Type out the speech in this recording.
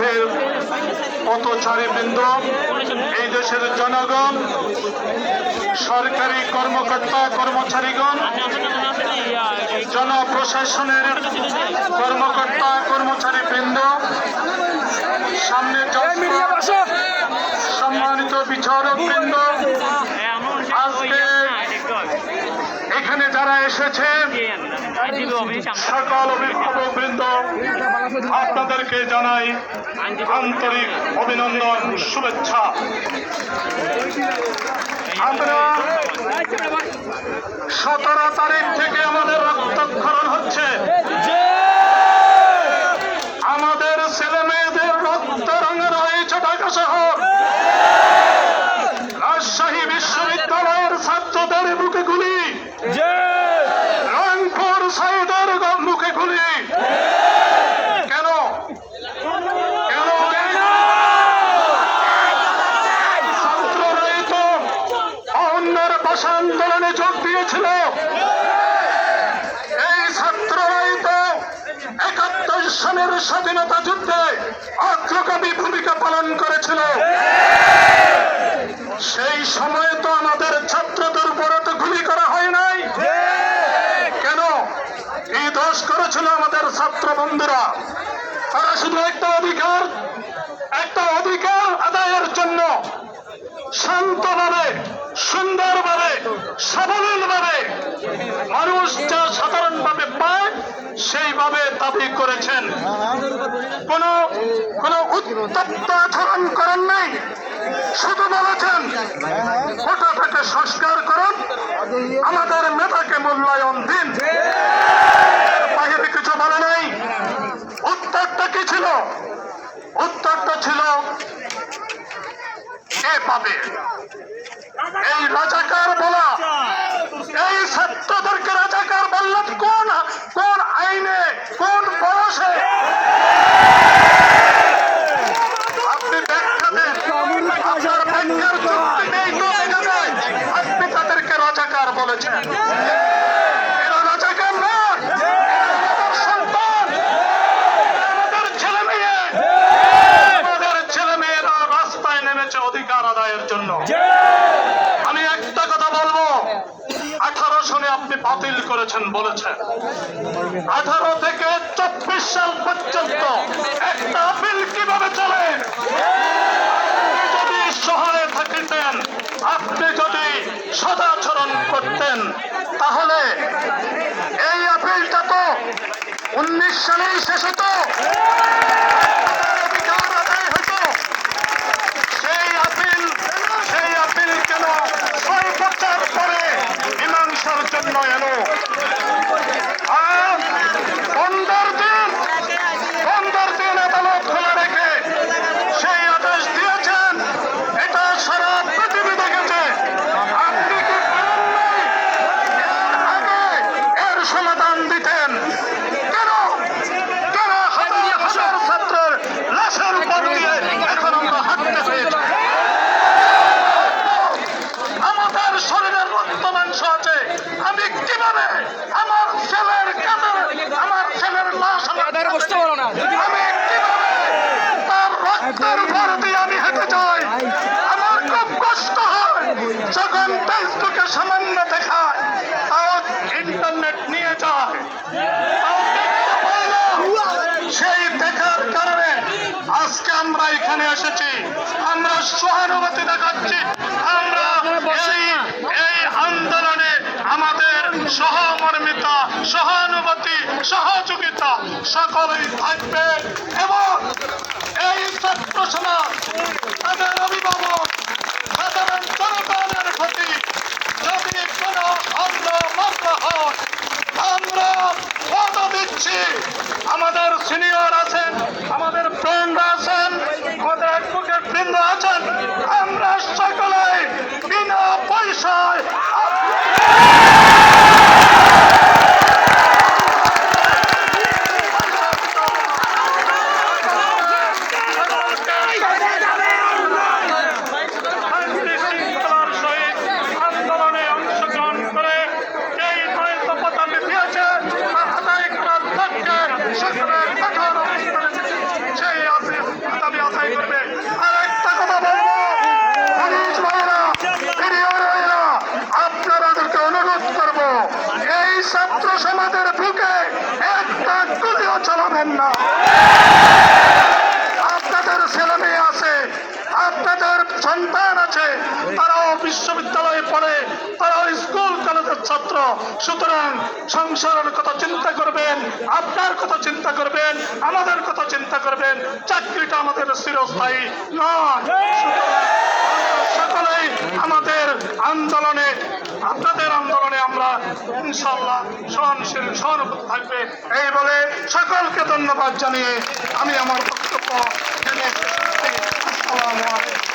দেশের পথচারীবৃন্দ, এই দেশের জনগণ, সরকারি কর্মকর্তা কর্মচারীগণ, জনপ্রশাসনের কর্মকর্তা কর্মচারীবৃন্দ, সামনে সম্মানিত বিচারকবৃন্দ, আজকে এখানে যারা এসেছে সকল অভিভাবকবৃন্দ, আপনাদেরকে জানাই আন্তরিক অভিনন্দন, শুভেচ্ছা। আমরা 17 তারিখ থেকে আমাদের রক্তক্ষরণ হচ্ছে। আমাদের ছেলে মেয়েদের রক্ত রঙের হয়েছে ঢাকা শহর। রাজশাহী বিশ্ববিদ্যালয়ের ছাত্রদের মুখে গুলি, রংপুর সাইদের মুখে গুলি। কেন? ছাত্ররাই তো অন্যের ভাষা আন্দোলনে যোগ দিয়েছিল। এই ছাত্ররাই তো 71 সনের স্বাধীনতা যুদ্ধে অগ্রগামী ভূমিকা পালন করেছিল। সেই সময়ে তো আমাদের ছাত্রদের উপরে তো গুলি করা হয় নাই। কেন? এই দোষ করেছিল আমাদের ছাত্র বন্ধুরা। তারা শুধু একটা অধিকার আদায়ের জন্য শান্তভাবে, সুন্দরভাবে, সাবলীলভাবে মানুষ যা সাধারণভাবে পায় সেইভাবে দাবি করেছেন। কোন উত্তপ্ত আচরণ করেন নাই। শুধু বলেছেন কোটাটাকে সংস্কার করুন, আমাদের মেধাকে মূল্যায়ন দিন। বাইরে কিছু বলে নাই। উত্তরটা কি ছিল? উত্তরটা ছিল কে পাবে? এই রাজাকার বলা, এই ছাত্রদেরকে রাজাকার বললেন কোন আইনে, কোন বয়সে? আপনি ব্যাখ্যা দেন। আপনার ব্যাখ্যার যুক্তি নেই তো দেখা যায় আপনি তাদেরকে রাজাকার বলেছেন। এরা রাজাকার নয়, আমাদের সন্তান, আমাদের ছেলে মেয়ে। আমাদের ছেলে মেয়েরা রাস্তায় নেমেছে অধিকার আদায়ের জন্য। আমি একটা কথা বলবো, 18 সনে আপনি বাতিল করেছেন বলেছেন। 18 থেকে 24 সাল পর্যন্ত একটা আপিল কিভাবে চলে? আপনি যদি শহরে থাকিতেন, আপনি যদি সদাচরণ করতেন, তাহলে এই আপিলটা তো 19 সালেই শেষ হতো। সেই আপিল কেন 6 বছর পরে মীমাংসার জন্য এলো? 15 দিন আদালত খোলা রেখে সেই আদেশ দিয়েছেন। এটা সারা পৃথিবী দেখেছে। আপনি কি পারেন নাই এর আগে এর সমাধান দিতেন? কেন হাজার হাজার ছাত্রের লাশের উপর দিয়ে এখন আমরা হাঁটতে পেয়েছি? আমাদের শরীরের রক্ত মাংস আছে। আমি কিভাবে আমার ছেলের কাঁধে আমার ছেলের লাশ আমি কিভাবে তার রক্তের উপর দিয়ে আমি হেঁটে যাই? আমার খুব কষ্ট হয় যখন ফেসবুকে সামান্য দেখায়, তাও ইন্টারনেট নিয়ে যায়, তাও দেখতে পাই না। সেই দেখার কারণে আজকে আমরা এখানে এসেছি। আমরা সহানুভূতি দেখাচ্ছি। আমরা এই আন্দোলনে আমাদের সহমর্মিতা, সহানুভূতি, সহযোগিতা সকলেই থাকবে। এবং এই ছাত্র সমাজ, তাদের অভিভাবক, সাধারণ জনগণের প্রতি যদি কোনো মামলা হয়, আমরা কথা দিচ্ছি, আমাদের সিনিয়র আছেন, আমাদের ফ্রেন্ড আছেন, আমাদের অ্যাডভোকেট বৃন্দ আছেন, আমরা সকলে বিনা পয়সায় সুতরাং সংসারের কথা চিন্তা করবেন, আপনার কথা চিন্তা করবেন, আমাদের কথা চিন্তা করবেন। চাকরিটা আমাদের চিরস্থায়ী নয়। সুতরাং আমরা সকলেই আমাদের আন্দোলনে, আপনাদের আন্দোলনে আমরা ইনশাআল্লাহ সহনশীল সহানুভূতি থাকবে এই বলে সকলকে ধন্যবাদ জানিয়ে আমি আমার বক্তব্য আসসালামু আলাইকুম।